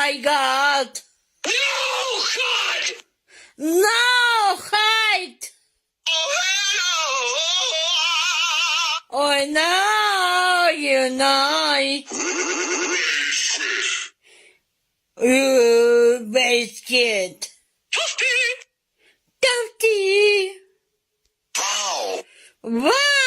my God! No, God! No, hide! Oh no, you know, you biscuit. Toasty! Toasty! Wow! Wow!